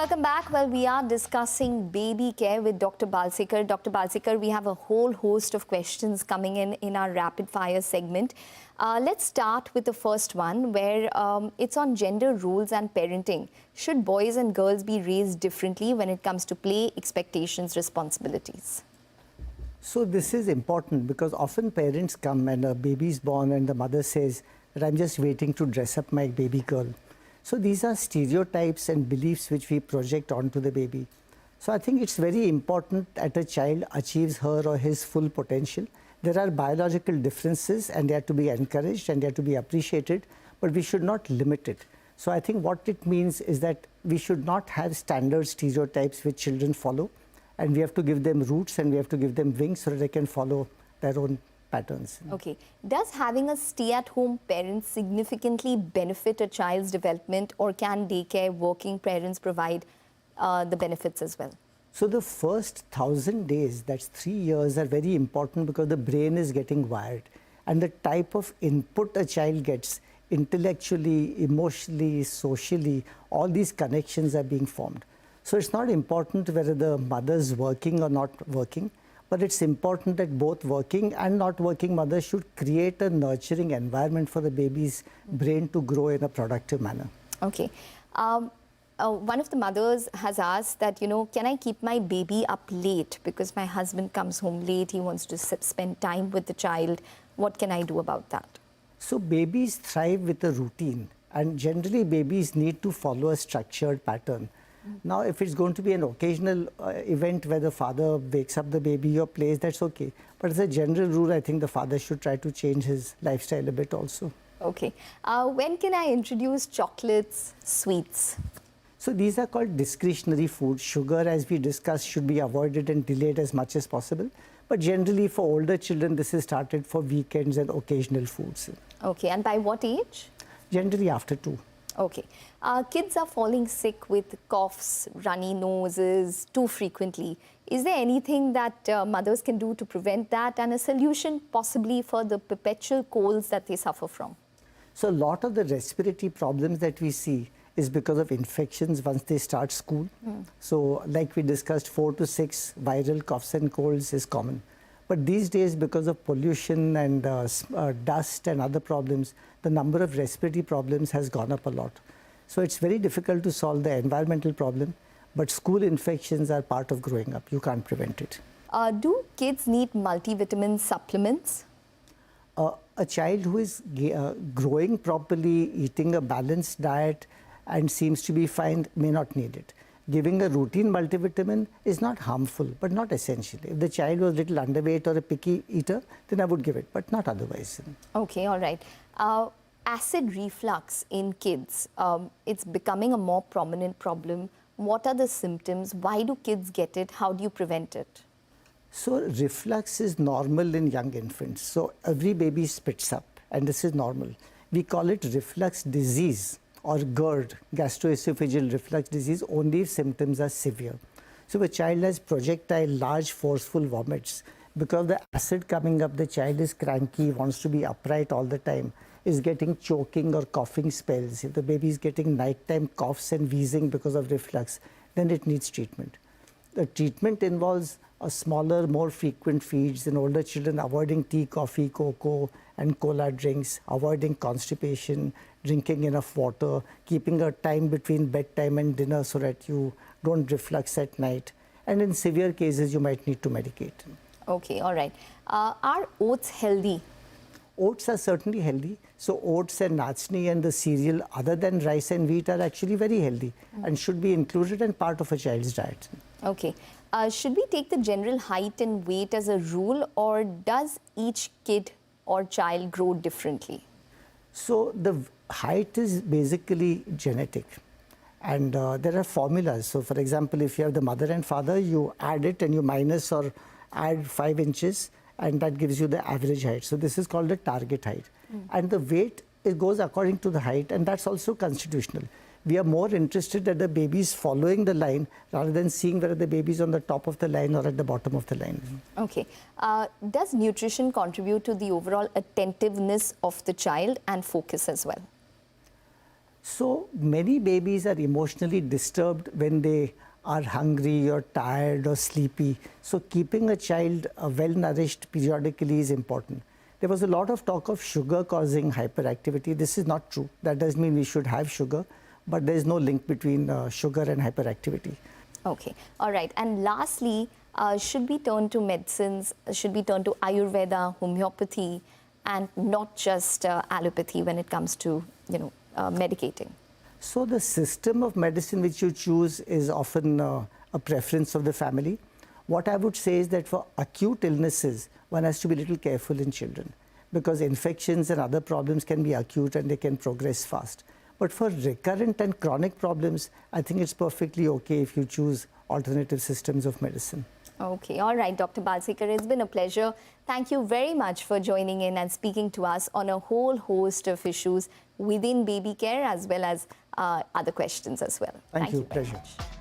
Welcome back. Well, we are discussing baby care with Dr. Balsekar. Dr. Balsekar, we have a whole host of questions coming in our rapid fire segment. Let's start with the first one where it's on gender roles and parenting. Should boys and girls be raised differently when it comes to play, expectations, responsibilities? So this is important because often parents come and a baby is born and the mother says that I'm just waiting to dress up my baby girl. So these are stereotypes and beliefs which we project onto the baby. So I think it's very important that a child achieves her or his full potential. There are biological differences and they have to be encouraged and they have to be appreciated, but we should not limit it. So I think what it means is that we should not have standard stereotypes which children follow, and we have to give them roots and we have to give them wings so that they can follow their own patterns. Okay. Does having a stay-at-home parent significantly benefit a child's development, or can daycare working parents provide the benefits as well? So the first 1,000 days, that's 3 years, are very important because the brain is getting wired. And the type of input a child gets, intellectually, emotionally, socially, all these connections are being formed. So it's not important whether the mother's working or not working, but it's important that both working and not working mothers should create a nurturing environment for the baby's brain to grow in a productive manner. Okay. One of the mothers has asked that, can I keep my baby up late because my husband comes home late, he wants to spend time with the child. What can I do about that? So babies thrive with a routine, and generally babies need to follow a structured pattern. Now, if it's going to be an occasional event where the father wakes up the baby or plays, that's okay. But as a general rule, I think the father should try to change his lifestyle a bit also. Okay. When can I introduce chocolates, sweets? So these are called discretionary foods. Sugar, as we discussed, should be avoided and delayed as much as possible. But generally for older children, this is started for weekends and occasional foods. Okay. And by what age? Generally after 2. Okay. Kids are falling sick with coughs, runny noses too frequently. Is there anything that mothers can do to prevent that, and a solution possibly for the perpetual colds that they suffer from? So a lot of the respiratory problems that we see is because of infections once they start school. So like we discussed, 4 to 6 viral coughs and colds is common. But these days, because of pollution and dust and other problems, the number of respiratory problems has gone up a lot. So it's very difficult to solve the environmental problem, but school infections are part of growing up. You can't prevent it. Do kids need multivitamin supplements? A child who is growing properly, eating a balanced diet and seems to be fine may not need it. Giving a routine multivitamin is not harmful, but not essential. If the child was a little underweight or a picky eater, then I would give it, but not otherwise. Okay, all right. Acid reflux in kids, it's becoming a more prominent problem. What are the symptoms? Why do kids get it? How do you prevent it? So reflux is normal in young infants. So every baby spits up, and this is normal. We call it reflux disease, or GERD, gastroesophageal reflux disease, only if symptoms are severe. So if a child has projectile, large, forceful vomits, because of the acid coming up, the child is cranky, wants to be upright all the time, is getting choking or coughing spells. If the baby is getting nighttime coughs and wheezing because of reflux, then it needs treatment. The treatment involves a smaller, more frequent feeds in older children, avoiding tea, coffee, cocoa, and cola drinks, avoiding constipation, drinking enough water, keeping a time between bedtime and dinner so that you don't reflux at night. And in severe cases, you might need to medicate. Okay, all right. Are oats healthy? Oats are certainly healthy. So oats and nachni and the cereal other than rice and wheat are actually very healthy and should be included and part of a child's diet. Okay. Should we take the general height and weight as a rule, or does each kid or child grow differently? So the height is basically genetic, and there are formulas. So for example, if you have the mother and father, you add it and you minus or add 5 inches, and that gives you the average height. So this is called the target height. And the weight, it goes according to the height, and that's also constitutional. We are more interested that the baby is following the line rather than seeing whether the baby is on the top of the line or at the bottom of the line. Okay. Does nutrition contribute to the overall attentiveness of the child and focus as well? So many babies are emotionally disturbed when they are hungry or tired or sleepy. So keeping a child well nourished periodically is important. There was a lot of talk of sugar causing hyperactivity. This is not true. That doesn't mean we should have sugar, but there is no link between sugar and hyperactivity. Okay, all right. And lastly, should we turn to medicines? Should we turn to Ayurveda, homeopathy, and not just allopathy when it comes to, medicating? So the system of medicine which you choose is often a preference of the family. What I would say is that for acute illnesses, one has to be a little careful in children because infections and other problems can be acute and they can progress fast. But for recurrent and chronic problems, I think it's perfectly okay if you choose alternative systems of medicine. Okay, all right, Dr. Balsekar, it's been a pleasure. Thank you very much for joining in and speaking to us on a whole host of issues within baby care as well as other questions as well. Thank you. very Pleasure. much.